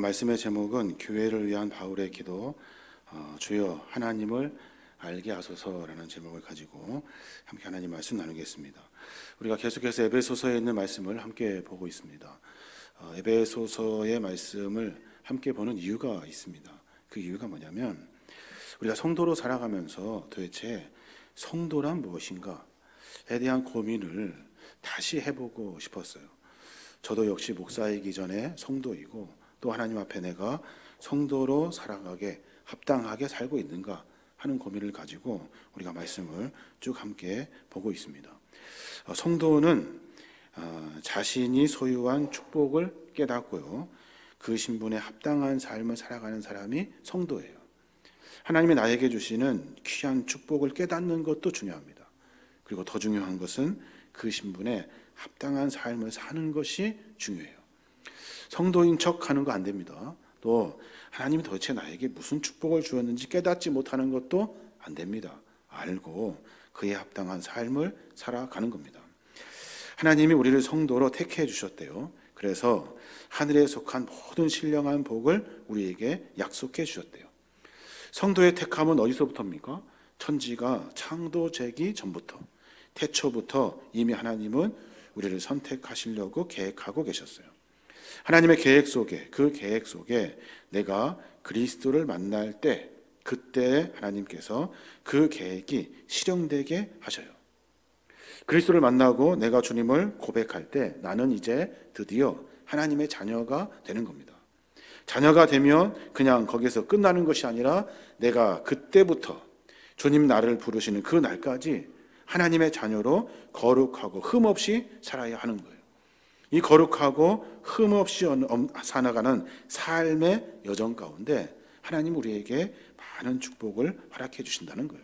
말씀의 제목은 교회를 위한 바울의 기도, 주여 하나님을 알게 하소서라는 제목을 가지고 함께 하나님 말씀 나누겠습니다. 우리가 계속해서 에베소서에 있는 말씀을 함께 보고 있습니다. 에베소서의 말씀을 함께 보는 이유가 있습니다. 그 이유가 뭐냐면 우리가 성도로 살아가면서 도대체 성도란 무엇인가에 대한 고민을 다시 해보고 싶었어요. 저도 역시 목사이기 전에 성도이고 또 하나님 앞에 내가 성도로 살아가게 합당하게 살고 있는가 하는 고민을 가지고 우리가 말씀을 쭉 함께 보고 있습니다. 성도는 자신이 소유한 축복을 깨닫고요, 그 신분에 합당한 삶을 살아가는 사람이 성도예요. 하나님이 나에게 주시는 귀한 축복을 깨닫는 것도 중요합니다. 그리고 더 중요한 것은 그 신분에 합당한 삶을 사는 것이 중요해요. 성도인 척 하는 거 안 됩니다. 또 하나님이 도대체 나에게 무슨 축복을 주었는지 깨닫지 못하는 것도 안 됩니다. 알고 그에 합당한 삶을 살아가는 겁니다. 하나님이 우리를 성도로 택해 주셨대요. 그래서 하늘에 속한 모든 신령한 복을 우리에게 약속해 주셨대요. 성도의 택함은 어디서부터입니까? 천지가 창조되기 전부터, 태초부터 이미 하나님은 우리를 선택하시려고 계획하고 계셨어요. 하나님의 계획 속에, 그 계획 속에 내가 그리스도를 만날 때, 그때 하나님께서 그 계획이 실현되게 하셔요. 그리스도를 만나고 내가 주님을 고백할 때 나는 이제 드디어 하나님의 자녀가 되는 겁니다. 자녀가 되면 그냥 거기서 끝나는 것이 아니라 내가 그때부터 주님 나를 부르시는 그 날까지 하나님의 자녀로 거룩하고 흠없이 살아야 하는 거예요. 이 거룩하고 흠없이 살아가는 삶의 여정 가운데 하나님 우리에게 많은 축복을 허락해 주신다는 거예요.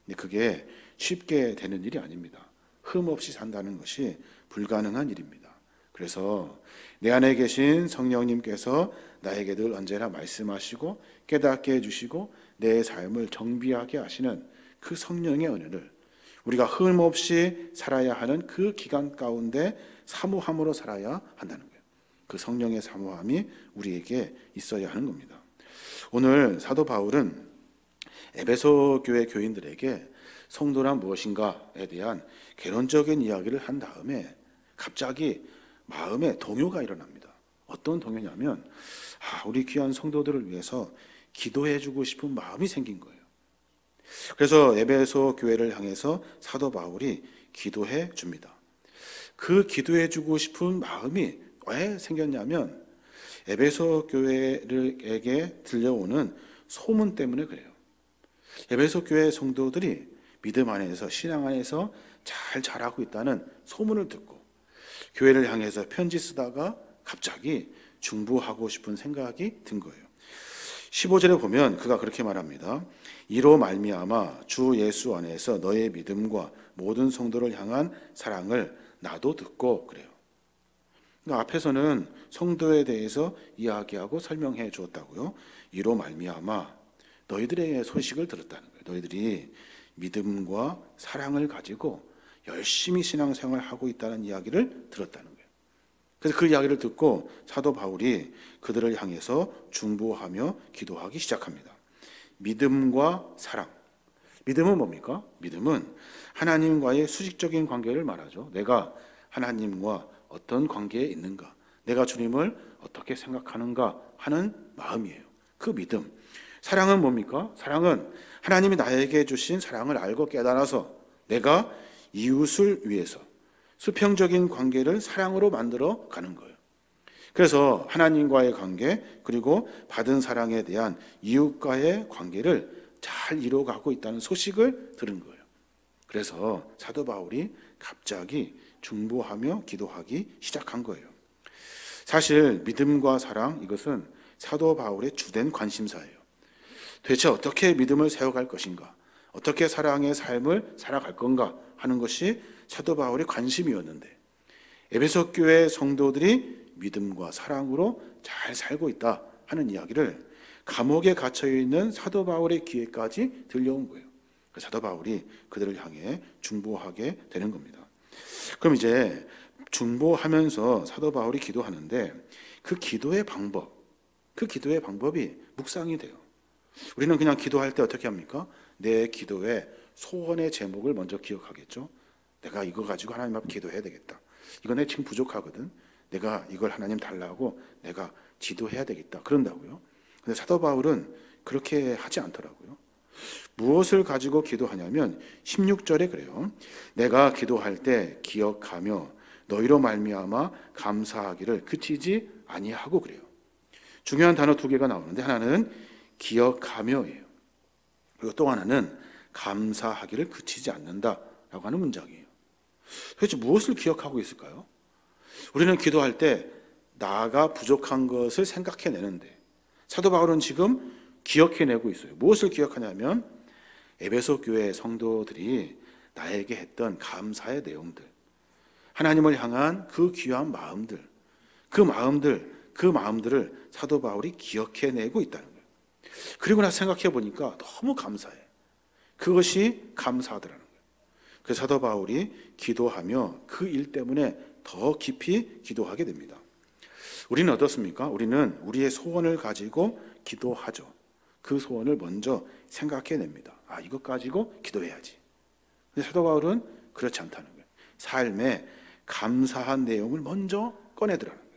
근데 그게 쉽게 되는 일이 아닙니다. 흠없이 산다는 것이 불가능한 일입니다. 그래서 내 안에 계신 성령님께서 나에게 늘 언제나 말씀하시고 깨닫게 해주시고 내 삶을 정비하게 하시는 그 성령의 은혜를 우리가 흠없이 살아야 하는 그 기간 가운데 사모함으로 살아야 한다는 거예요. 그 성령의 사모함이 우리에게 있어야 하는 겁니다. 오늘 사도 바울은 에베소 교회 교인들에게 성도란 무엇인가에 대한 개론적인 이야기를 한 다음에 갑자기 마음에 동요가 일어납니다. 어떤 동요냐면 우리 귀한 성도들을 위해서 기도해주고 싶은 마음이 생긴 거예요. 그래서 에베소 교회를 향해서 사도 바울이 기도해 줍니다. 그 기도해주고 싶은 마음이 왜 생겼냐면 에베소 교회에게 들려오는 소문 때문에 그래요. 에베소 교회 성도들이 믿음 안에서 신앙 안에서 잘 자라고 있다는 소문을 듣고 교회를 향해서 편지 쓰다가 갑자기 중보하고 싶은 생각이 든 거예요. 15절에 보면 그가 그렇게 말합니다. 이로 말미암아 주 예수 안에서 너의 믿음과 모든 성도를 향한 사랑을 나도 듣고 그래요. 그러니까 앞에서는 성도에 대해서 이야기하고 설명해 주었다고요. 이로 말미암아 너희들의 소식을 들었다는 거예요. 너희들이 믿음과 사랑을 가지고 열심히 신앙생활을 하고 있다는 이야기를 들었다는 거예요. 그래서 그 이야기를 듣고 사도 바울이 그들을 향해서 중보하며 기도하기 시작합니다. 믿음과 사랑. 믿음은 뭡니까? 믿음은 하나님과의 수직적인 관계를 말하죠. 내가 하나님과 어떤 관계에 있는가, 내가 주님을 어떻게 생각하는가 하는 마음이에요. 그 믿음. 사랑은 뭡니까? 사랑은 하나님이 나에게 주신 사랑을 알고 깨달아서 내가 이웃을 위해서 수평적인 관계를 사랑으로 만들어 가는 거예요. 그래서 하나님과의 관계, 그리고 받은 사랑에 대한 이웃과의 관계를 잘 이루어가고 있다는 소식을 들은 거예요. 그래서 사도 바울이 갑자기 중보하며 기도하기 시작한 거예요. 사실 믿음과 사랑, 이것은 사도 바울의 주된 관심사예요. 도대체 어떻게 믿음을 세워갈 것인가, 어떻게 사랑의 삶을 살아갈 건가 하는 것이 사도 바울의 관심이었는데 에베소 교회 성도들이 믿음과 사랑으로 잘 살고 있다 하는 이야기를 감옥에 갇혀있는 사도 바울의 귀에까지 들려온 거예요. 사도 바울이 그들을 향해 중보하게 되는 겁니다. 그럼 이제 중보하면서 사도 바울이 기도하는데 그 기도의 방법, 그 기도의 방법이 묵상이 돼요. 우리는 그냥 기도할 때 어떻게 합니까? 내 기도의 소원의 제목을 먼저 기억하겠죠. 내가 이거 가지고 하나님 앞에 기도해야 되겠다. 이거 내 지금 부족하거든. 내가 이걸 하나님 달라고 내가 기도해야 되겠다. 그런다고요. 근데 사도 바울은 그렇게 하지 않더라고요. 무엇을 가지고 기도하냐면 16절에 그래요. 내가 기도할 때 기억하며 너희로 말미암아 감사하기를 그치지 아니하고 그래요. 중요한 단어 두 개가 나오는데 하나는 기억하며예요. 그리고 또 하나는 감사하기를 그치지 않는다라고 하는 문장이에요. 도대체 무엇을 기억하고 있을까요? 우리는 기도할 때 나가 부족한 것을 생각해내는데 사도 바울은 지금 기억해내고 있어요. 무엇을 기억하냐면 에베소 교회 성도들이 나에게 했던 감사의 내용들, 하나님을 향한 그 귀한 마음들, 그 마음들을 사도 바울이 기억해내고 있다는 거예요. 그리고 나서 생각해 보니까 너무 감사해. 그것이 감사하더라는 거예요. 그래서 사도 바울이 기도하며 그 일 때문에 더 깊이 기도하게 됩니다. 우리는 어떻습니까? 우리는 우리의 소원을 가지고 기도하죠. 그 소원을 먼저 생각해냅니다. 아, 이것 가지고 기도해야지. 근데 사도 바울은 그렇지 않다는 거예요. 삶에 감사한 내용을 먼저 꺼내더라는 거예요.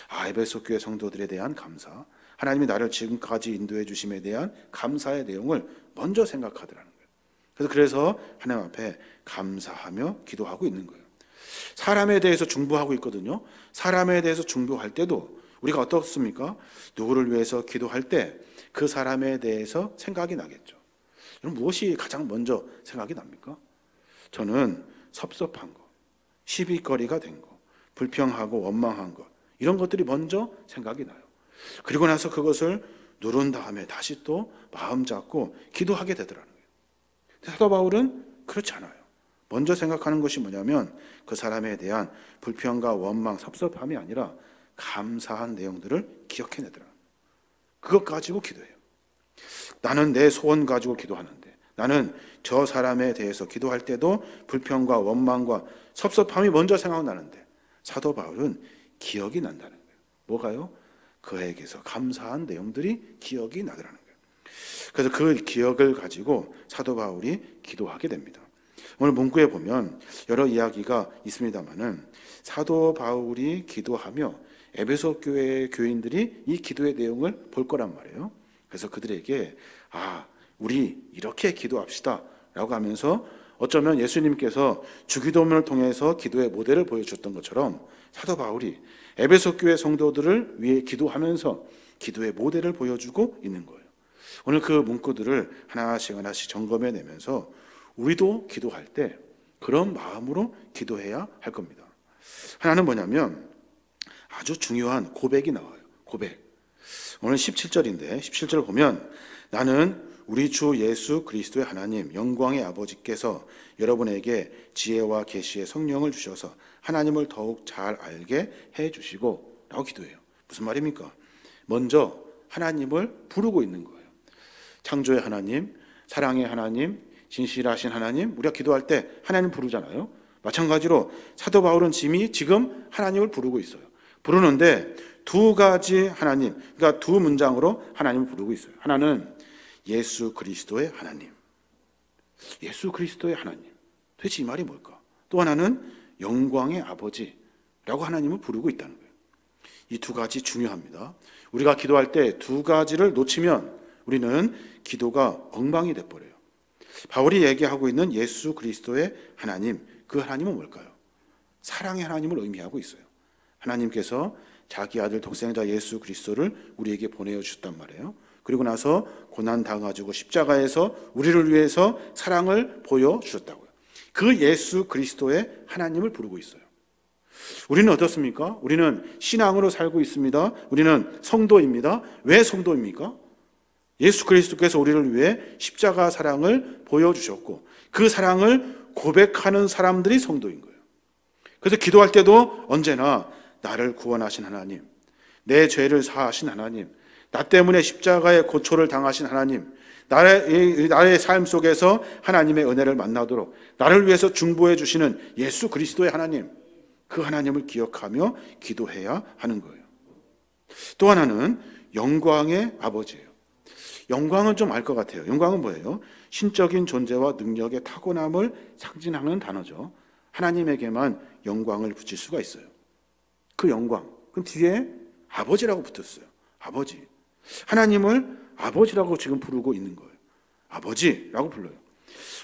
아, 에베소 교회 성도들에 대한 감사, 하나님이 나를 지금까지 인도해 주심에 대한 감사의 내용을 먼저 생각하더라는 거예요. 그래서 하나님 앞에 감사하며 기도하고 있는 거예요. 사람에 대해서 중보하고 있거든요. 사람에 대해서 중보할 때도 우리가 어떻습니까? 누구를 위해서 기도할 때 그 사람에 대해서 생각이 나겠죠. 그럼 무엇이 가장 먼저 생각이 납니까? 저는 섭섭한 거, 시비거리가 된 거, 불평하고 원망한 것, 이런 것들이 먼저 생각이 나요. 그리고 나서 그것을 누른 다음에 다시 또 마음 잡고 기도하게 되더라는 거예요. 사도 바울은 그렇지 않아요. 먼저 생각하는 것이 뭐냐면 그 사람에 대한 불평과 원망, 섭섭함이 아니라 감사한 내용들을 기억해내더라. 그것 가지고 기도해요. 나는 내 소원 가지고 기도하는데, 나는 저 사람에 대해서 기도할 때도 불평과 원망과 섭섭함이 먼저 생각나는데 사도 바울은 기억이 난다는 거예요. 뭐가요? 그에게서 감사한 내용들이 기억이 나더라는 거예요. 그래서 그 기억을 가지고 사도 바울이 기도하게 됩니다. 오늘 문구에 보면 여러 이야기가 있습니다만은 사도 바울이 기도하며 에베소 교회의 교인들이 이 기도의 내용을 볼 거란 말이에요. 그래서 그들에게 우리 이렇게 기도합시다 라고 하면서 어쩌면 예수님께서 주기도문을 통해서 기도의 모델을 보여줬던 것처럼 사도 바울이 에베소 교회 성도들을 위해 기도하면서 기도의 모델을 보여주고 있는 거예요. 오늘 그 문구들을 하나씩 점검해내면서 우리도 기도할 때 그런 마음으로 기도해야 할 겁니다. 하나는 뭐냐면 아주 중요한 고백이 나와요. 고백. 오늘 17절인데 17절을 보면 나는 우리 주 예수 그리스도의 하나님 영광의 아버지께서 여러분에게 지혜와 계시의 성령을 주셔서 하나님을 더욱 잘 알게 해주시고 라고 기도해요. 무슨 말입니까? 먼저 하나님을 부르고 있는 거예요. 창조의 하나님, 사랑의 하나님, 진실하신 하나님, 우리가 기도할 때 하나님 부르잖아요. 마찬가지로 사도 바울은 지금 하나님을 부르고 있어요. 부르는데 두 가지 하나님, 그러니까 두 문장으로 하나님을 부르고 있어요. 하나는 예수 그리스도의 하나님, 예수 그리스도의 하나님. 도대체 이 말이 뭘까? 또 하나는 영광의 아버지라고 하나님을 부르고 있다는 거예요. 이 두 가지 중요합니다. 우리가 기도할 때 두 가지를 놓치면 우리는 기도가 엉망이 돼버려요. 바울이 얘기하고 있는 예수 그리스도의 하나님, 그 하나님은 뭘까요? 사랑의 하나님을 의미하고 있어요. 하나님께서 자기 아들 독생자 예수 그리스도를 우리에게 보내어 주셨단 말이에요. 그리고 나서 고난 당하시고 십자가에서 우리를 위해서 사랑을 보여주셨다고요. 그 예수 그리스도의 하나님을 부르고 있어요. 우리는 어떻습니까? 우리는 신앙으로 살고 있습니다. 우리는 성도입니다. 왜 성도입니까? 예수 그리스도께서 우리를 위해 십자가 사랑을 보여주셨고 그 사랑을 고백하는 사람들이 성도인 거예요. 그래서 기도할 때도 언제나 나를 구원하신 하나님, 내 죄를 사하신 하나님, 나 때문에 십자가의 고초를 당하신 하나님, 나의 삶 속에서 하나님의 은혜를 만나도록 나를 위해서 중보해 주시는 예수 그리스도의 하나님, 그 하나님을 기억하며 기도해야 하는 거예요. 또 하나는 영광의 아버지예요. 영광은 좀 알 것 같아요. 영광은 뭐예요? 신적인 존재와 능력의 타고남을 상징하는 단어죠. 하나님에게만 영광을 붙일 수가 있어요. 그 영광, 그 뒤에 아버지라고 붙었어요. 아버지. 하나님을 아버지라고 지금 부르고 있는 거예요. 아버지라고 불러요.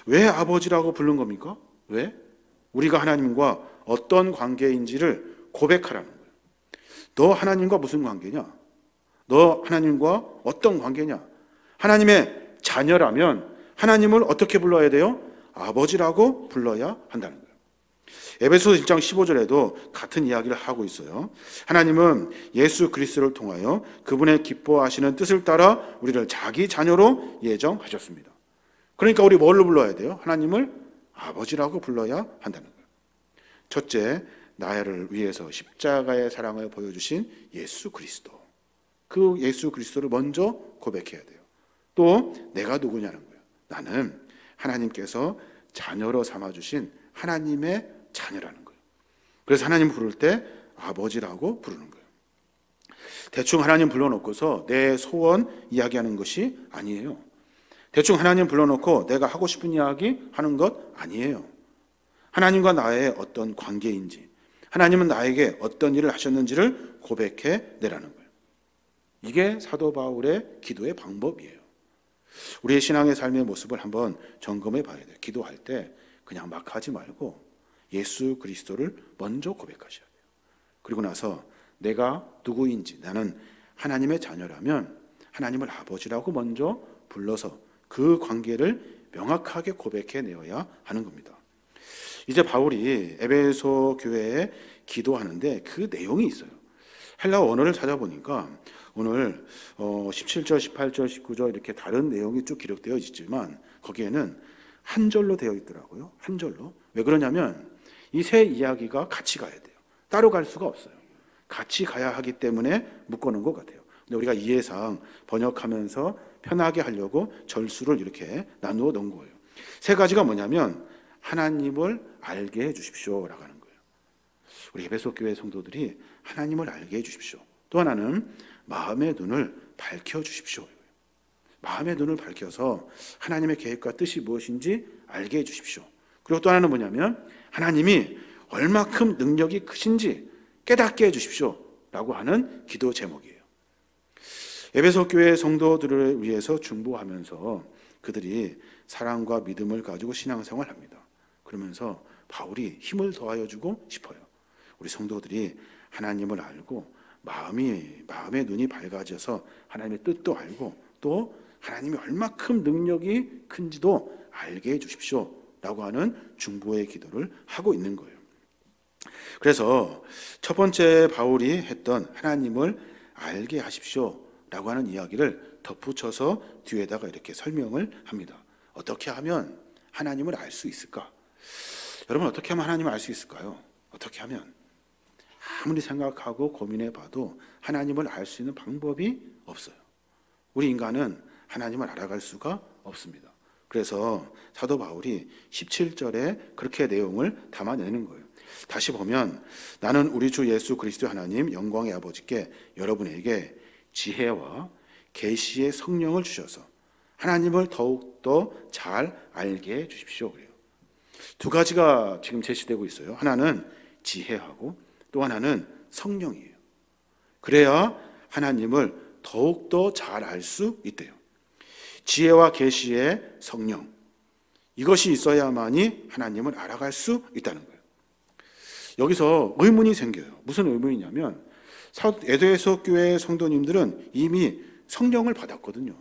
왜 아버지라고 부른 겁니까? 왜? 우리가 하나님과 어떤 관계인지를 고백하라는 거예요. 너 하나님과 무슨 관계냐? 너 하나님과 어떤 관계냐? 하나님의 자녀라면 하나님을 어떻게 불러야 돼요? 아버지라고 불러야 한다는 거예요. 에베소서 1장 15절에도 같은 이야기를 하고 있어요. 하나님은 예수 그리스도를 통하여 그분의 기뻐하시는 뜻을 따라 우리를 자기 자녀로 예정하셨습니다. 그러니까 우리 뭘로 불러야 돼요? 하나님을 아버지라고 불러야 한다는 거예요. 첫째, 나를 위해서 십자가의 사랑을 보여주신 예수 그리스도. 그 예수 그리스도를 먼저 고백해야 돼요. 또 내가 누구냐는 거예요. 나는 하나님께서 자녀로 삼아주신 하나님의 자녀라는 거예요. 그래서 하나님 부를 때 아버지라고 부르는 거예요. 대충 하나님 불러놓고서 내 소원 이야기하는 것이 아니에요. 대충 하나님 불러놓고 내가 하고 싶은 이야기 하는 것 아니에요. 하나님과 나의 어떤 관계인지, 하나님은 나에게 어떤 일을 하셨는지를 고백해 내라는 거예요. 이게 사도 바울의 기도의 방법이에요. 우리의 신앙의 삶의 모습을 한번 점검해 봐야 돼요. 기도할 때 그냥 막 하지 말고 예수 그리스도를 먼저 고백하셔야 돼요. 그리고 나서 내가 누구인지, 나는 하나님의 자녀라면 하나님을 아버지라고 먼저 불러서 그 관계를 명확하게 고백해 내어야 하는 겁니다. 이제 바울이 에베소 교회에 기도하는데 그 내용이 있어요. 헬라어 언어를 찾아보니까 오늘 17절, 18절, 19절 이렇게 다른 내용이 쭉 기록되어 있지만 거기에는 한 절로 되어 있더라고요. 한 절로. 왜 그러냐면 이 세 이야기가 같이 가야 돼요. 따로 갈 수가 없어요. 같이 가야 하기 때문에 묶어놓은 것 같아요. 근데 우리가 이해상 번역하면서 편하게 하려고 절수를 이렇게 나누어 놓은 거예요. 세 가지가 뭐냐면 하나님을 알게 해 주십시오라고 하는 거예요. 우리 에베소 교회 성도들이 하나님을 알게 해 주십시오. 또 하나는 마음의 눈을 밝혀 주십시오. 마음의 눈을 밝혀서 하나님의 계획과 뜻이 무엇인지 알게 해 주십시오. 그리고 또 하나는 뭐냐면 하나님이 얼마큼 능력이 크신지 깨닫게 해 주십시오 라고 하는 기도 제목이에요. 에베소 교회 성도들을 위해서 중보하면서 그들이 사랑과 믿음을 가지고 신앙생활을 합니다. 그러면서 바울이 힘을 더하여 주고 싶어요. 우리 성도들이 하나님을 알고 마음의 눈이 밝아져서 하나님의 뜻도 알고 또 하나님이 얼마큼 능력이 큰지도 알게 해 주십시오 라고 하는 중보의 기도를 하고 있는 거예요. 그래서 첫 번째 바울이 했던 하나님을 알게 하십시오 라고 하는 이야기를 덧붙여서 뒤에다가 이렇게 설명을 합니다. 어떻게 하면 하나님을 알 수 있을까? 여러분, 어떻게 하면 하나님을 알 수 있을까요? 어떻게 하면? 아무리 생각하고 고민해 봐도 하나님을 알 수 있는 방법이 없어요. 우리 인간은 하나님을 알아갈 수가 없습니다. 그래서 사도 바울이 17절에 그렇게 내용을 담아내는 거예요. 다시 보면 나는 우리 주 예수 그리스도 하나님 영광의 아버지께 여러분에게 지혜와 계시의 성령을 주셔서 하나님을 더욱더 잘 알게 해 주십시오. 그래요. 두 가지가 지금 제시되고 있어요. 하나는 지혜하고 또 하나는 성령이에요. 그래야 하나님을 더욱더 잘 알 수 있대요. 지혜와 계시의 성령, 이것이 있어야만이 하나님을 알아갈 수 있다는 거예요. 여기서 의문이 생겨요. 무슨 의문이냐면 에베소 교회 성도님들은 이미 성령을 받았거든요.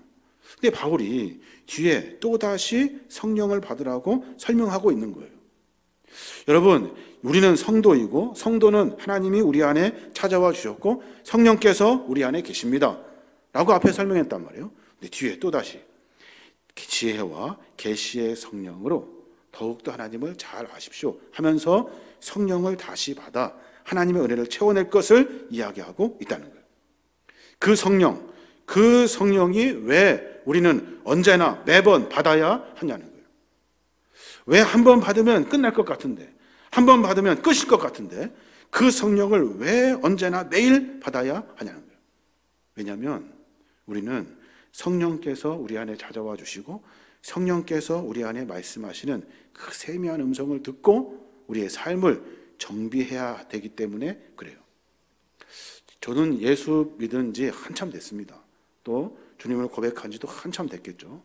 근데 바울이 뒤에 또다시 성령을 받으라고 설명하고 있는 거예요. 여러분, 우리는 성도이고 성도는 하나님이 우리 안에 찾아와 주셨고 성령께서 우리 안에 계십니다 라고 앞에 설명했단 말이에요. 근데 뒤에 또다시 지혜와 계시의 성령으로 더욱더 하나님을 잘 아십시오 하면서 성령을 다시 받아 하나님의 은혜를 채워낼 것을 이야기하고 있다는 거예요. 그 성령이 왜 우리는 언제나 매번 받아야 하냐는 거예요. 왜 한 번 받으면 끝날 것 같은데, 한 번 받으면 끝일 것 같은데 그 성령을 왜 언제나 매일 받아야 하냐는 거예요. 왜냐하면 우리는 성령께서 우리 안에 찾아와 주시고 성령께서 우리 안에 말씀하시는 그 세미한 음성을 듣고 우리의 삶을 정비해야 되기 때문에 그래요. 저는 예수 믿은 지 한참 됐습니다. 또 주님을 고백한 지도 한참 됐겠죠.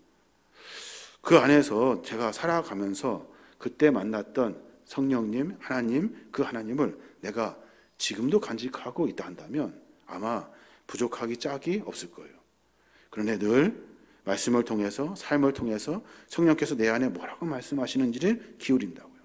그 안에서 제가 살아가면서 그때 만났던 성령님, 하나님, 그 하나님을 내가 지금도 간직하고 있다 한다면 아마 부족하기 짝이 없을 거예요. 그런데 늘 말씀을 통해서, 삶을 통해서 성령께서 내 안에 뭐라고 말씀하시는지를 기울인다고요.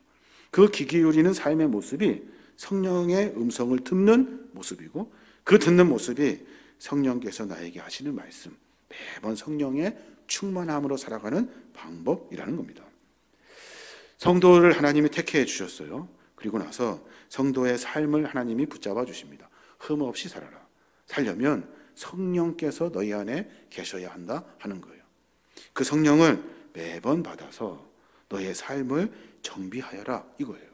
그 귀 기울이는 삶의 모습이 성령의 음성을 듣는 모습이고, 그 듣는 모습이 성령께서 나에게 하시는 말씀, 매번 성령의 충만함으로 살아가는 방법이라는 겁니다. 성도를 하나님이 택해 주셨어요. 그리고 나서 성도의 삶을 하나님이 붙잡아 주십니다. 흠 없이 살아라. 살려면 성령께서 너희 안에 계셔야 한다 하는 거예요. 그 성령을 매번 받아서 너의 삶을 정비하여라 이거예요.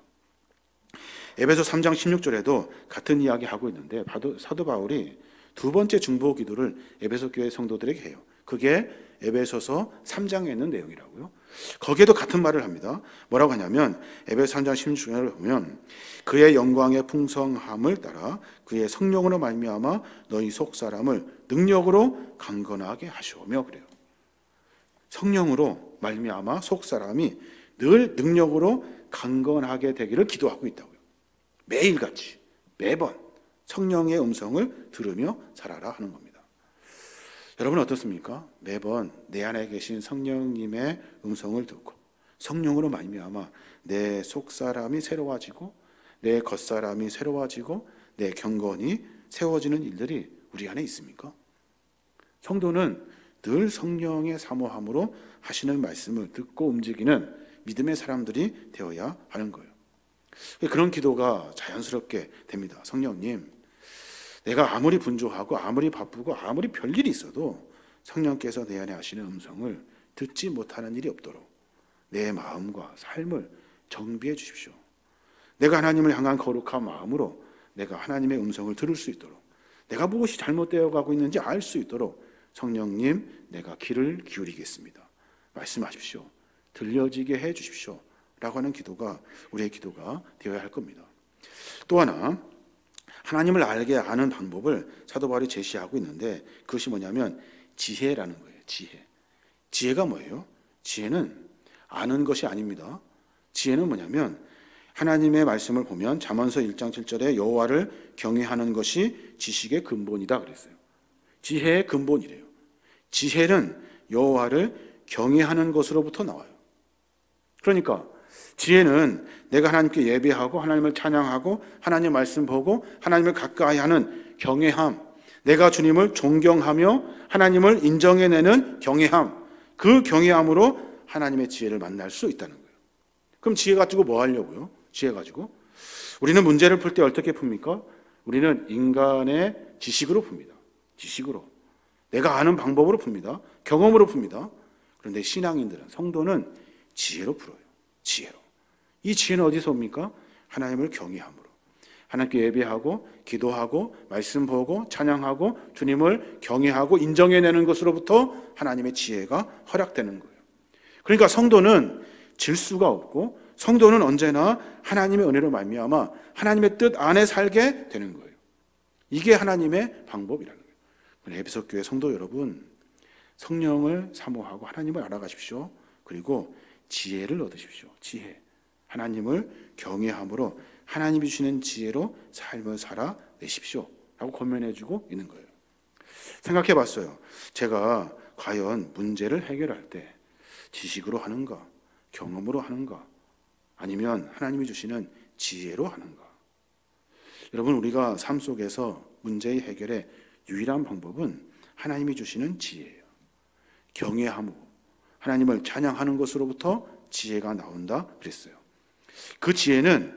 에베소 3장 16절에도 같은 이야기 하고 있는데 사도 바울이 두 번째 중보 기도를 에베소 교회 성도들에게 해요. 그게 에베소서 3장에 있는 내용이라고요. 거기에도 같은 말을 합니다. 뭐라고 하냐면 에베소 3장 16절을 보면 그의 영광의 풍성함을 따라 그의 성령으로 말미암아 너희 속 사람을 능력으로 강건하게 하시오며 그래요. 성령으로 말미암아 속 사람이 늘 능력으로 강건하게 되기를 기도하고 있다고요. 매일같이 매번 성령의 음성을 들으며 살아라 하는 겁니다. 여러분 어떻습니까? 매번 내 안에 계신 성령님의 음성을 듣고 성령으로 말미암아 내 속사람이 새로워지고 내 겉사람이 새로워지고 내 경건이 세워지는 일들이 우리 안에 있습니까? 성도는 늘 성령의 사모함으로 하시는 말씀을 듣고 움직이는 믿음의 사람들이 되어야 하는 거예요. 그런 기도가 자연스럽게 됩니다. 성령님, 내가 아무리 분주하고 아무리 바쁘고 아무리 별일이 있어도 성령께서 내 안에 하시는 음성을 듣지 못하는 일이 없도록 내 마음과 삶을 정비해 주십시오. 내가 하나님을 향한 거룩한 마음으로 내가 하나님의 음성을 들을 수 있도록, 내가 무엇이 잘못되어 가고 있는지 알 수 있도록 성령님, 내가 귀를 기울이겠습니다. 말씀하십시오. 들려지게 해 주십시오. 라고 하는 기도가 우리의 기도가 되어야 할 겁니다. 또 하나, 하나님을 알게 아는 방법을 사도 바울이 제시하고 있는데 그것이 뭐냐면 지혜라는 거예요. 지혜가 뭐예요? 지혜는 아는 것이 아닙니다. 지혜는 뭐냐면 하나님의 말씀을 보면 잠언서 1장 7절에 여호와를 경외하는 것이 지식의 근본이다 그랬어요. 지혜의 근본이래요. 지혜는 여호와를 경외하는 것으로부터 나와요. 그러니까 지혜는 내가 하나님께 예배하고 하나님을 찬양하고 하나님 말씀 보고 하나님을 가까이 하는 경외함, 내가 주님을 존경하며 하나님을 인정해내는 경외함, 그 경외함으로 하나님의 지혜를 만날 수 있다는 거예요. 그럼 지혜 가지고 뭐 하려고요? 지혜 가지고 우리는 문제를 풀 때 어떻게 풉니까? 우리는 인간의 지식으로 풉니다. 지식으로, 내가 아는 방법으로 풉니다. 경험으로 풉니다. 그런데 신앙인들은, 성도는 지혜로 풀어요. 지혜로. 이 지혜는 어디서 옵니까? 하나님을 경외함으로. 하나님께 예배하고 기도하고 말씀 보고 찬양하고 주님을 경외하고 인정해내는 것으로부터 하나님의 지혜가 허락되는 거예요. 그러니까 성도는 질수가 없고 성도는 언제나 하나님의 은혜로 말미암아 하나님의 뜻 안에 살게 되는 거예요. 이게 하나님의 방법이라는 거예요. 에베소 교회 성도 여러분, 성령을 사모하고 하나님을 알아가십시오. 그리고 지혜를 얻으십시오. 지혜. 하나님을 경외함으로 하나님이 주시는 지혜로 삶을 살아내십시오. 라고 권면해주고 있는 거예요. 생각해 봤어요. 제가 과연 문제를 해결할 때 지식으로 하는가, 경험으로 하는가, 아니면 하나님이 주시는 지혜로 하는가. 여러분, 우리가 삶 속에서 문제의 해결의 유일한 방법은 하나님이 주시는 지혜예요. 경외함으로 하나님을 찬양하는 것으로부터 지혜가 나온다 그랬어요. 그 지혜는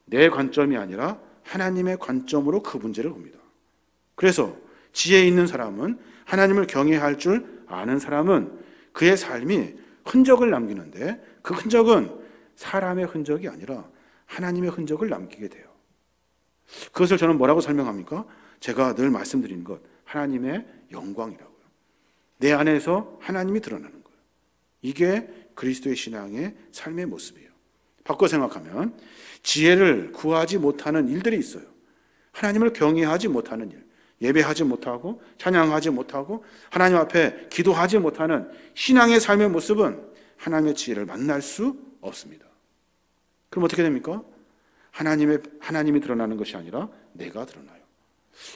내 관점이 아니라 하나님의 관점으로 그 문제를 봅니다. 그래서 지혜 있는 사람은, 하나님을 경외할 줄 아는 사람은 그의 삶이 흔적을 남기는데 그 흔적은 사람의 흔적이 아니라 하나님의 흔적을 남기게 돼요. 그것을 저는 뭐라고 설명합니까? 제가 늘 말씀드린 것, 하나님의 영광이라고요. 내 안에서 하나님이 드러나는 거예요. 이게 그리스도의 신앙의 삶의 모습이에요. 바꿔 생각하면 지혜를 구하지 못하는 일들이 있어요. 하나님을 경외하지 못하는 일, 예배하지 못하고 찬양하지 못하고 하나님 앞에 기도하지 못하는 신앙의 삶의 모습은 하나님의 지혜를 만날 수 없습니다. 그럼 어떻게 됩니까? 하나님이 드러나는 것이 아니라 내가 드러나요.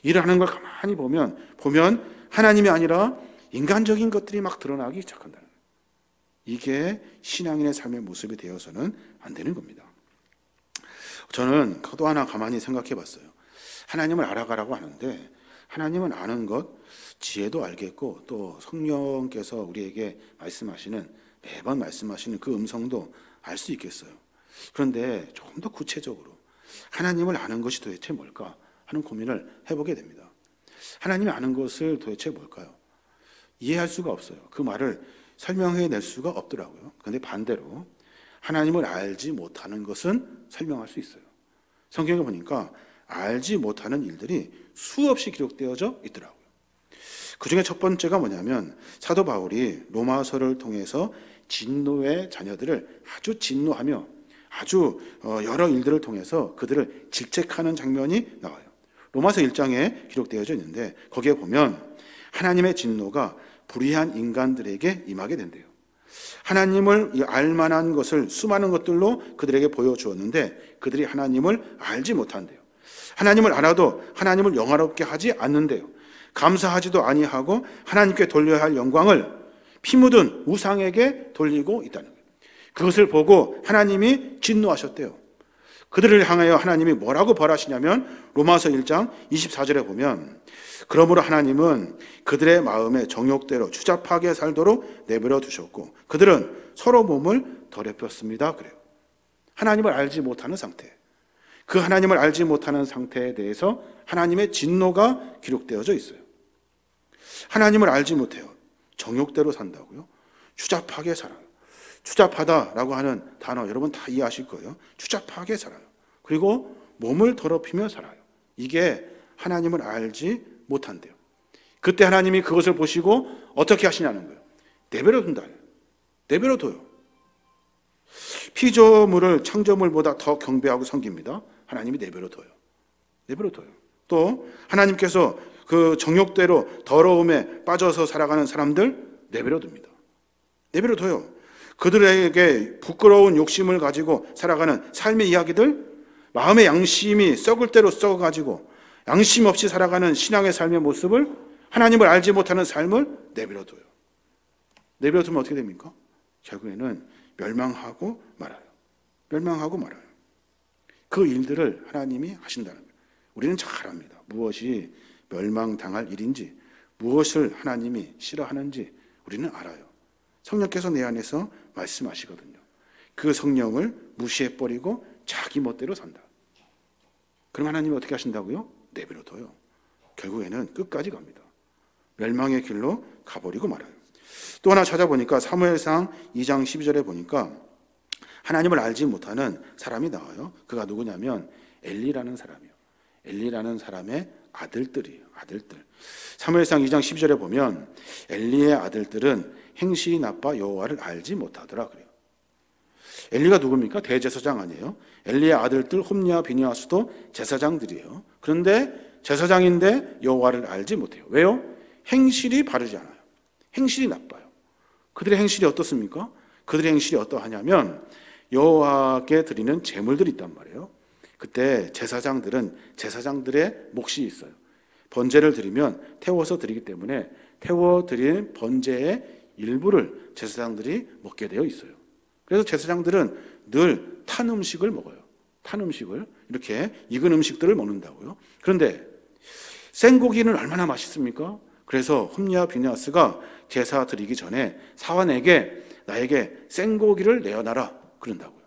일을 하는 걸 가만히 보면 하나님이 아니라 인간적인 것들이 막 드러나기 시작한다는 거예요. 이게 신앙인의 삶의 모습이 되어서는 안 되는 겁니다. 저는 또 하나 가만히 생각해 봤어요. 하나님을 알아가라고 하는데 하나님은 아는 것, 지혜도 알겠고 또 성령께서 우리에게 매번 말씀하시는 그 음성도 알 수 있겠어요. 그런데 조금 더 구체적으로 하나님을 아는 것이 도대체 뭘까 하는 고민을 해보게 됩니다. 하나님이 아는 것을 도대체 뭘까요? 이해할 수가 없어요. 그 말을 설명해낼 수가 없더라고요. 그런데 반대로 하나님을 알지 못하는 것은 설명할 수 있어요. 성경에 보니까 알지 못하는 일들이 수없이 기록되어져 있더라고요. 그 중에 첫 번째가 뭐냐면 사도 바울이 로마서를 통해서 진노의 자녀들을 아주 진노하며 아주 여러 일들을 통해서 그들을 질책하는 장면이 나와요. 로마서 1장에 기록되어져 있는데 거기에 보면 하나님의 진노가 불의한 인간들에게 임하게 된대요. 하나님을 알만한 것을 수많은 것들로 그들에게 보여주었는데 그들이 하나님을 알지 못한대요. 하나님을 알아도 하나님을 영화롭게 하지 않는데요. 감사하지도 아니하고 하나님께 돌려야 할 영광을 피 묻은 우상에게 돌리고 있다는 거예요. 그것을 보고 하나님이 진노하셨대요. 그들을 향하여 하나님이 뭐라고 벌하시냐면 로마서 1장 24절에 보면 그러므로 하나님은 그들의 마음에 정욕대로 추잡하게 살도록 내버려 두셨고 그들은 서로 몸을 더럽혔습니다. 그래요. 하나님을 알지 못하는 상태. 그 하나님을 알지 못하는 상태에 대해서 하나님의 진노가 기록되어져 있어요. 하나님을 알지 못해요. 정욕대로 산다고요? 추잡하게 살아요. 추잡하다라고 하는 단어 여러분 다 이해하실 거예요. 추잡하게 살아요. 그리고 몸을 더럽히며 살아요. 이게 하나님을 알지 못한대요. 그때 하나님이 그것을 보시고 어떻게 하시냐는 거예요. 내버려 둔다. 내버려 둬요. 피조물을 창조물보다 더 경배하고 섬깁니다. 하나님이 내버려 둬요. 내버려 둬요. 또 하나님께서 그 정욕대로 더러움에 빠져서 살아가는 사람들 내버려 둡니다. 내버려 둬요. 그들에게 부끄러운 욕심을 가지고 살아가는 삶의 이야기들, 마음의 양심이 썩을 대로 썩어가지고 양심 없이 살아가는 신앙의 삶의 모습을 하나님을 알지 못하는 삶을 내버려 둬요. 내버려 두면 어떻게 됩니까? 결국에는 멸망하고 말아요. 멸망하고 말아요. 그 일들을 하나님이 하신다는 거예요. 우리는 잘 압니다. 무엇이 멸망당할 일인지, 무엇을 하나님이 싫어하는지 우리는 알아요. 성령께서 내 안에서 말씀하시거든요. 그 성령을 무시해버리고 자기 멋대로 산다. 그럼 하나님이 어떻게 하신다고요? 내버려 둬요. 결국에는 끝까지 갑니다. 멸망의 길로 가버리고 말아요. 또 하나 찾아보니까 사무엘상 2장 12절에 보니까 하나님을 알지 못하는 사람이 나와요. 그가 누구냐면 엘리라는 사람이에요. 엘리라는 사람의 아들들이에요. 아들들. 사무엘상 2장 12절에 보면 엘리의 아들들은 행실이 나빠 여호와를 알지 못하더라 그래요. 엘리가 누굽니까? 대제사장 아니에요? 엘리의 아들들 홈리와 비니아스도 제사장들이에요. 그런데 제사장인데 여호와를 알지 못해요. 왜요? 행실이 바르지 않아요. 행실이 나빠요. 그들의 행실이 어떻습니까? 그들의 행실이 어떠하냐면 여호와께 드리는 제물들이 있단 말이에요. 그때 제사장들은 제사장들의 몫이 있어요. 번제를 드리면 태워서 드리기 때문에 태워 드린 번제의 일부를 제사장들이 먹게 되어 있어요. 그래서 제사장들은 늘 탄 음식을 먹어요. 탄 음식을 이렇게 익은 음식들을 먹는다고요. 그런데 생고기는 얼마나 맛있습니까? 그래서 홈리와 비니아스가 제사 드리기 전에 사환에게 나에게 생고기를 내어놔라 그런다고요.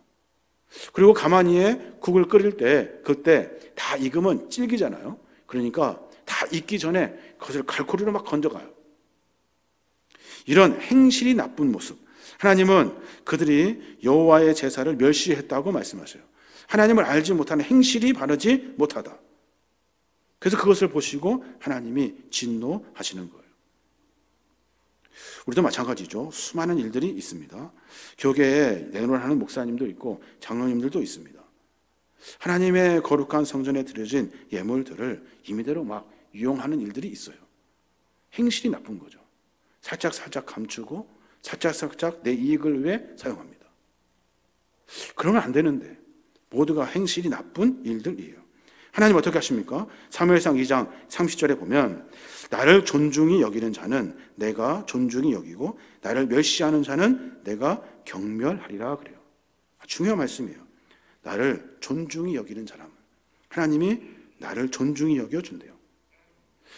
그리고 가마니에 국을 끓일 때 그때 다 익으면 질기잖아요. 그러니까 다 익기 전에 그것을 칼코리로 막 건져가요. 이런 행실이 나쁜 모습. 하나님은 그들이 여호와의 제사를 멸시했다고 말씀하셔요. 하나님을 알지 못하는 행실이 바르지 못하다. 그래서 그것을 보시고 하나님이 진노하시는 거예요. 우리도 마찬가지죠. 수많은 일들이 있습니다. 교계에 내노하는 목사님도 있고 장로님들도 있습니다. 하나님의 거룩한 성전에 드려진 예물들을 임의대로 막 이용하는 일들이 있어요. 행실이 나쁜 거죠. 살짝 감추고 살짝 내 이익을 위해 사용합니다. 그러면 안 되는데 모두가 행실이 나쁜 일들이에요. 하나님 어떻게 하십니까? 사무엘상 2장 30절에 보면 나를 존중히 여기는 자는 내가 존중히 여기고 나를 멸시하는 자는 내가 경멸하리라 그래요. 중요한 말씀이에요. 나를 존중히 여기는 사람, 하나님이 나를 존중히 여겨준대요.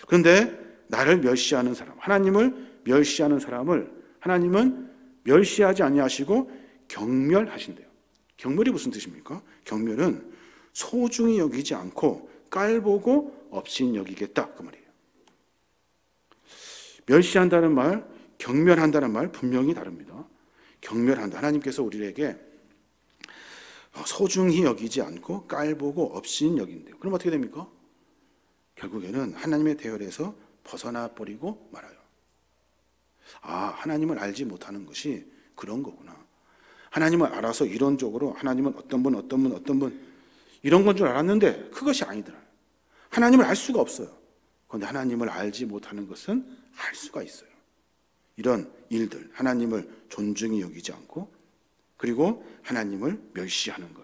그런데 나를 멸시하는 사람, 하나님을 멸시하는 사람을 하나님은 멸시하지 아니하시고 경멸하신대요. 경멸이 무슨 뜻입니까? 경멸은 소중히 여기지 않고 깔보고 없인 여기겠다 그 말이에요. 멸시한다는 말, 경멸한다는 말 분명히 다릅니다. 경멸한다, 하나님께서 우리에게 소중히 여기지 않고 깔보고 없인 여긴대요. 그럼 어떻게 됩니까? 결국에는 하나님의 대열에서 벗어나 버리고 말아요. 하나님을 알지 못하는 것이 그런 거구나. 하나님을 알아서 이론적으로 하나님은 어떤 분 이런 건 줄 알았는데 그것이 아니더라. 하나님을 알 수가 없어요. 그런데 하나님을 알지 못하는 것은 알 수가 있어요. 이런 일들, 하나님을 존중히 여기지 않고 그리고 하나님을 멸시하는 것,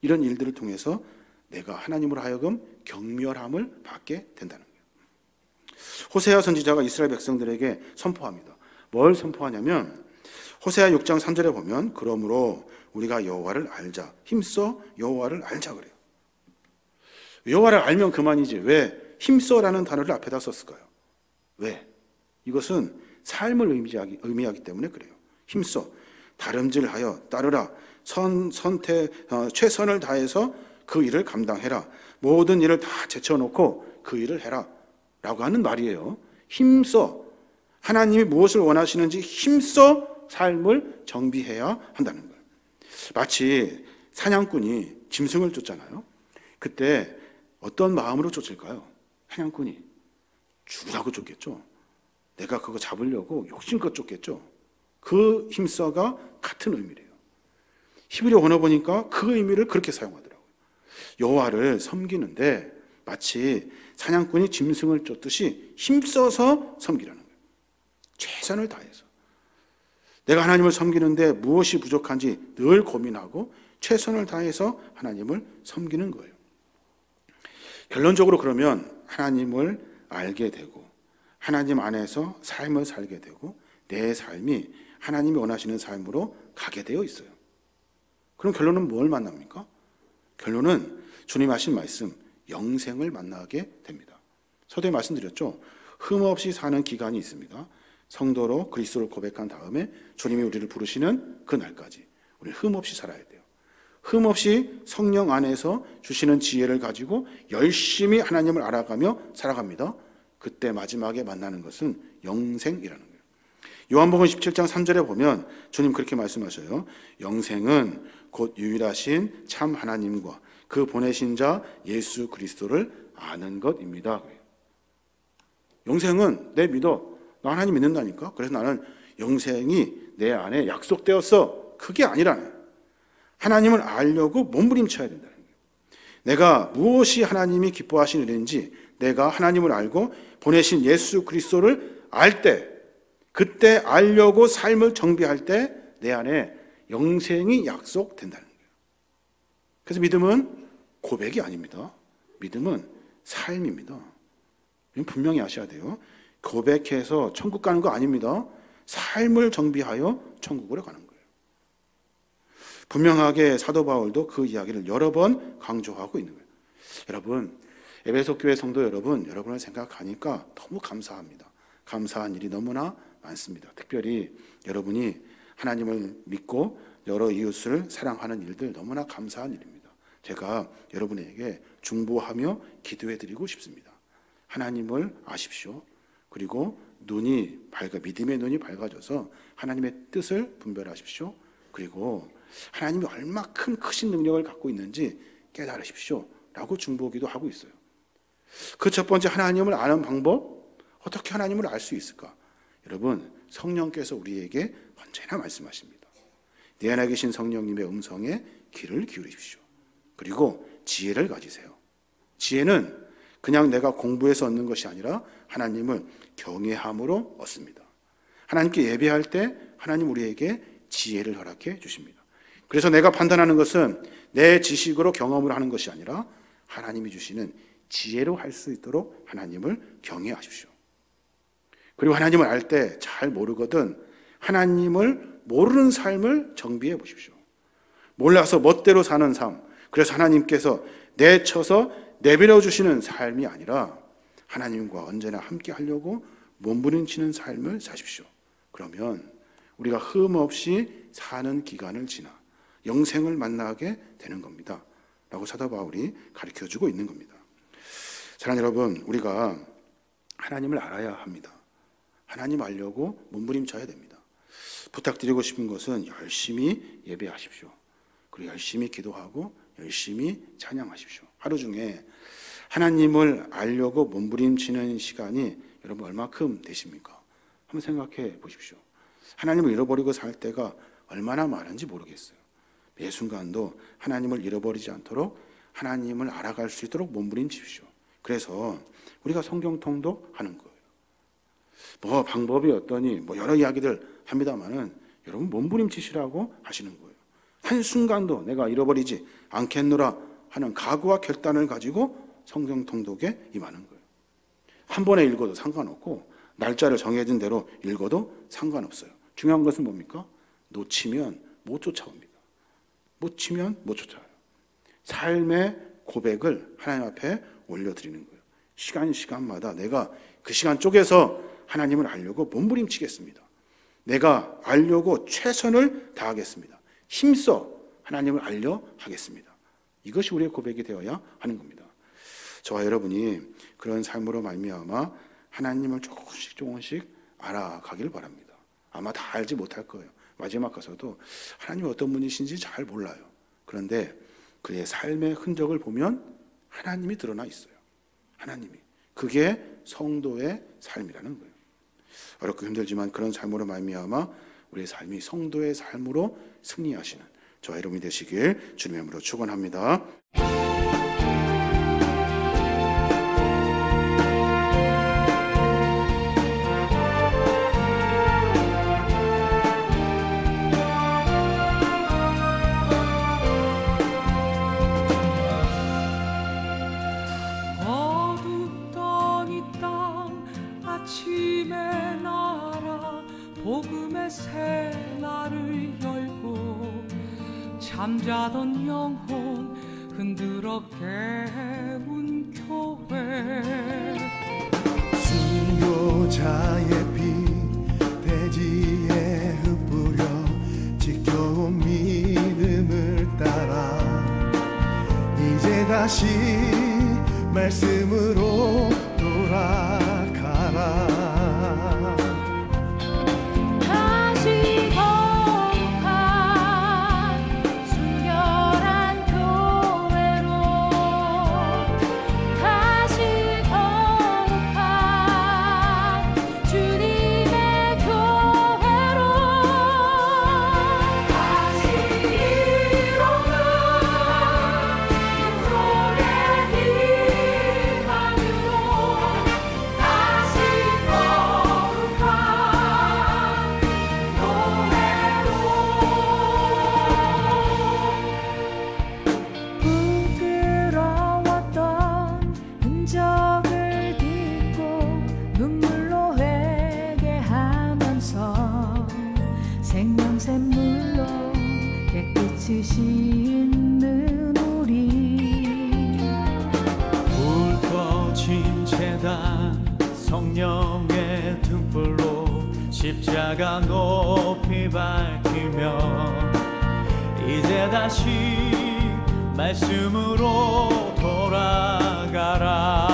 이런 일들을 통해서 내가 하나님으로 하여금 경멸함을 받게 된다는 거예요. 호세아 선지자가 이스라엘 백성들에게 선포합니다. 뭘 선포하냐면 호세아 6장 3절에 보면 그러므로 우리가 여호와를 알자, 힘써 여호와를 알자 그래요. 여호와를 알면 그만이지 왜 힘써라는 단어를 앞에다 썼을까요? 왜? 이것은 삶을 의미하기 때문에 그래요. 힘써, 다름질하여 따르라, 최선을 다해서 그 일을 감당해라, 모든 일을 다 제쳐놓고 그 일을 해라 라고 하는 말이에요. 힘써, 하나님이 무엇을 원하시는지 힘써 삶을 정비해야 한다는 거예요. 마치 사냥꾼이 짐승을 쫓잖아요. 그때 어떤 마음으로 쫓을까요? 사냥꾼이 죽으라고 쫓겠죠. 내가 그거 잡으려고 욕심껏 쫓겠죠. 그 힘써가 같은 의미래요. 히브리어 원어 보니까 그 의미를 그렇게 사용하더라고요. 여호와를 섬기는데 마치 사냥꾼이 짐승을 쫓듯이 힘써서 섬기라는 거예요. 최선을 다해서. 내가 하나님을 섬기는데 무엇이 부족한지 늘 고민하고 최선을 다해서 하나님을 섬기는 거예요. 결론적으로 그러면 하나님을 알게 되고 하나님 안에서 삶을 살게 되고 내 삶이 하나님이 원하시는 삶으로 가게 되어 있어요. 그럼 결론은 뭘 만납니까? 결론은 주님 하신 말씀, 영생을 만나게 됩니다. 서두에 말씀드렸죠. 흠없이 사는 기간이 있습니다. 성도로 그리스도를 고백한 다음에 주님이 우리를 부르시는 그 날까지 우리 흠없이 살아야 돼요. 흠없이 성령 안에서 주시는 지혜를 가지고 열심히 하나님을 알아가며 살아갑니다. 그때 마지막에 만나는 것은 영생이라는 거예요. 요한복음 17장 3절에 보면 주님 그렇게 말씀하셔요. 영생은 곧 유일하신 참 하나님과 그 보내신 자 예수 그리스도를 아는 것입니다. 영생은 내 믿어. 나 하나님 믿는다니까. 그래서 나는 영생이 내 안에 약속되었어. 그게 아니라네. 하나님을 알려고 몸부림쳐야 된다는 거예요. 내가 무엇이 하나님이 기뻐하시는 일인지 내가 하나님을 알고 보내신 예수 그리스도를 알 때, 그때 알려고 삶을 정비할 때 내 안에 영생이 약속된다는 거예요. 그래서 믿음은 고백이 아닙니다. 믿음은 삶입니다. 분명히 아셔야 돼요. 고백해서 천국 가는 거 아닙니다. 삶을 정비하여 천국으로 가는 거예요. 분명하게 사도 바울도 그 이야기를 여러 번 강조하고 있는 거예요. 여러분, 에베소 교회 성도 여러분, 여러분을 생각하니까 너무 감사합니다. 감사한 일이 너무나 많습니다. 특별히 여러분이 하나님을 믿고 여러 이웃을 사랑하는 일들 너무나 감사한 일입니다. 제가 여러분에게 중보하며 기도해드리고 싶습니다. 하나님을 아십시오. 그리고 믿음의 눈이 밝아져서 하나님의 뜻을 분별하십시오. 그리고 하나님이 얼마큼 크신 능력을 갖고 있는지 깨달으십시오 라고 중보기도 하고 있어요. 그 첫 번째 하나님을 아는 방법, 어떻게 하나님을 알 수 있을까? 여러분, 성령께서 우리에게 언제나 말씀하십니다. 내 안에 계신 성령님의 음성에 귀를 기울이십시오. 그리고 지혜를 가지세요. 지혜는 그냥 내가 공부해서 얻는 것이 아니라 하나님을 경외함으로 얻습니다. 하나님께 예배할 때 하나님 우리에게 지혜를 허락해 주십니다. 그래서 내가 판단하는 것은 내 지식으로 경험을 하는 것이 아니라 하나님이 주시는 지혜로 할 수 있도록 하나님을 경외하십시오. 그리고 하나님을 알 때 잘 모르거든 하나님을 모르는 삶을 정비해 보십시오. 몰라서 멋대로 사는 삶, 그래서 하나님께서 내쳐서 내버려 주시는 삶이 아니라 하나님과 언제나 함께 하려고 몸부림치는 삶을 사십시오. 그러면 우리가 흠없이 사는 기간을 지나 영생을 만나게 되는 겁니다 라고 사도 바울이 가르쳐주고 있는 겁니다. 사랑하는 여러분, 우리가 하나님을 알아야 합니다. 하나님 알려고 몸부림쳐야 됩니다. 부탁드리고 싶은 것은 열심히 예배하십시오. 그리고 열심히 기도하고 열심히 찬양하십시오. 하루 중에 하나님을 알려고 몸부림치는 시간이 여러분 얼마큼 되십니까? 한번 생각해 보십시오. 하나님을 잃어버리고 살 때가 얼마나 많은지 모르겠어요. 매 순간도 하나님을 잃어버리지 않도록 하나님을 알아갈 수 있도록 몸부림치십시오. 그래서 우리가 성경 통독하는 거예요. 뭐 방법이 어떠니 여러 이야기들 합니다만은 여러분 몸부림치시라고 하시는 거예요. 한순간도 내가 잃어버리지 않겠노라 하는 각오와 결단을 가지고 성경 통독에 임하는 거예요. 한 번에 읽어도 상관없고 날짜를 정해진 대로 읽어도 상관없어요. 중요한 것은 뭡니까? 놓치면 못 쫓아옵니다. 놓치면 못 쫓아와요. 삶의 고백을 하나님 앞에 올려드리는 거예요. 시간마다 내가 그 시간 쪼개서 하나님을 알려고 몸부림치겠습니다. 내가 알려고 최선을 다하겠습니다. 힘써 하나님을 알려 하겠습니다. 이것이 우리의 고백이 되어야 하는 겁니다. 저와 여러분이 그런 삶으로 말미암아 하나님을 조금씩 알아가길 바랍니다. 아마 다 알지 못할 거예요. 마지막 가서도 하나님이 어떤 분이신지 잘 몰라요. 그런데 그의 삶의 흔적을 보면 하나님이 드러나 있어요. 하나님이. 그게 성도의 삶이라는 거예요. 어렵고 힘들지만 그런 삶으로 말미암아 우리의 삶이 성도의 삶으로 승리하시는 저와 여러분이 되시길 주님의 이름으로 축원합니다. 잠자던 영혼 흔들어 깨운 교회 순교자의 피 대지에 흩뿌려 지켜온 믿음을 따라 이제 다시 말씀으로 돌아가라. 성령의 등불로 십자가 높이 밝히며 이제 다시 말씀으로 돌아가라.